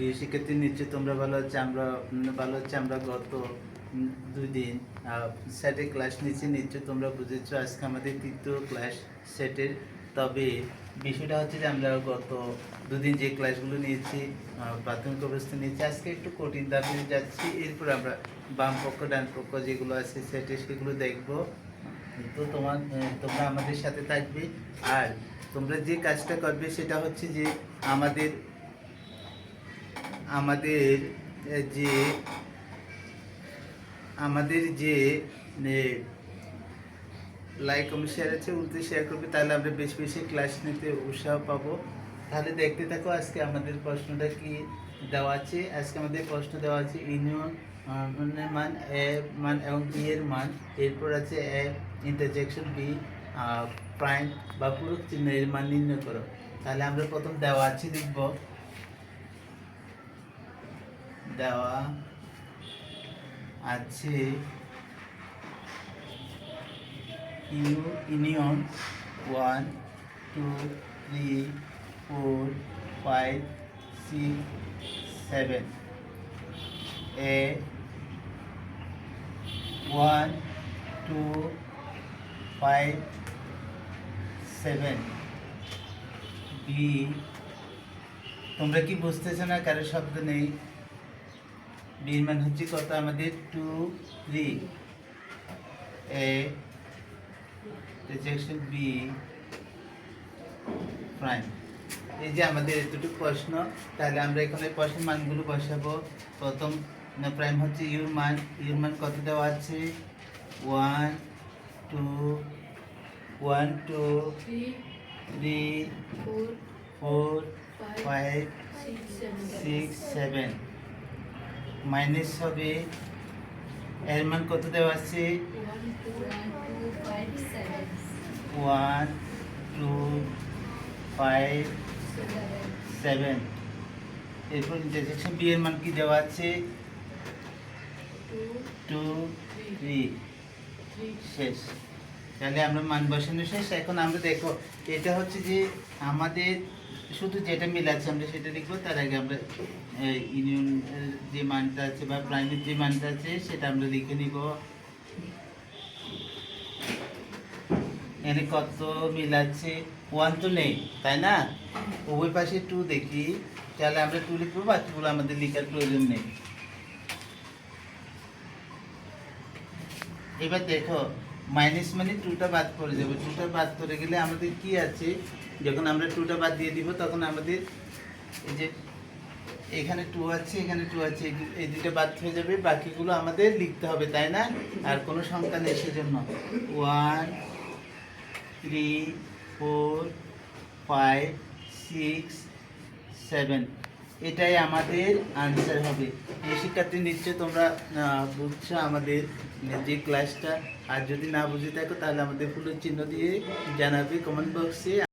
প্রিয় শিক্ষার্থী, নিশ্চয়ই তোমরা ভালো হচ্ছে। ভালো হচ্ছে। আমরা গত 2 দিন সেটের ক্লাস নিচ্ছি, নিশ্চয়ই তোমরা বুঝেছো। আজকে আমাদের তৃতীয় ক্লাস সেটের। তবে বিষয়টা হচ্ছে যে আমরা গত 2 দিন যে ক্লাসগুলো নিয়েছি, প্রাথমিক অবস্থা নিয়েছি, আজকে একটু কঠিন ধাপে যাচ্ছি। এরপর আমরা বাম পক্ষ ডান পক্ষ যেগুলো আছে সেটে সেগুলো দেখবো। তো তোমরা আমাদের সাথে থাকবে। আর তোমরা যে কাজটা করবে সেটা হচ্ছে যে আমাদের আমাদের যে আমাদের যে লাইক কমেন্ট শেয়ার আছে উল্টে শেয়ার করবে, তাহলে আমরা বেশি বেশি ক্লাস নিতে উৎসাহ পাবো। তাহলে দেখতে থাকো আজকে আমাদের প্রশ্নটা কি দেওয়া আছে। আজকে আমাদের প্রশ্ন দেওয়া আছে ইউনিয়ন মান এ মান এবং বি এর মান, এরপর আছে এ ইন্টারজেকশন বি প্রাইম বা পূরক চিহ্ন এর মান নির্ণয় করো। তাহলে আমরা প্রথম দেওয়া আছে লিখব। দেওয়া আছে ইউনিয়ন 1 2 3 4 5 6 7 এ 1 2 5 7 বি। তোমরা কি বুঝতেছো না? কারো শব্দ নেই। বির মান হচ্ছে কত আমাদের 2 3 এ রিজেকশন বি প্রাইম। এই যে আমাদের এতটুকু প্রশ্ন। তাহলে আমরা এখানে প্রশ্নের মানগুলো বসাবো। প্রথম প্রাইম হচ্ছে ইউর মান কত দেওয়া আছে 1 2 1 2 3 4 5 6 7 মাইনাস হবে এর মান কত দেওয়া আছে 1 2 5 7। এরপর ইন্টারসেকশন বি এর মান কি দেওয়া আছে 2 3 শেষ। তাহলে আমরা মান বসানো শেষ। এখন আমরা দেখো এটা হচ্ছে যে আমাদের শুধু যেটা মিলাচ্ছে আমরা সেটা লিখবো। তার আগে আমরা ইউনিয়ন যে মানটা আছে বা প্রাইমের যে মানটা আছে সেটা আমরা লিখে নিব। এখানে কত মিলাচ্ছে 1 তো নেই, তাই না? উভয় পাশে 2 দেখি, তাহলে আমরা 2 লিখবো, বাকিগুলো আমাদের লেখার প্রয়োজন নেই। এবার দেখো মাইনাস মানে 2টা বাদ করে যাবে। 2টা বাদ করে গেলে আমাদের কি আছে, যখন আমরা 2টা বাদ দিয়ে দিব তখন আমাদের এই যে এখানে 2 আছে, এখানে 2 আছে, এই দুইটা বাদ হয়ে যাবে, বাকিগুলো আমাদের লিখতে হবে, তাই না? আর কোনো সংখ্যা নেই সেজন্য 1 3 4 5 6 7 এটাই আমাদের আনসার হবে। এই শিক্ষার্থী, নিশ্চয় তোমরা বুঝছো আমাদের যে ক্লাসটা। আর যদি না বুঝে থাকো তাহলে আমাদের ফুলের চিহ্ন দিয়ে জানাবে কমেন্ট বক্সে।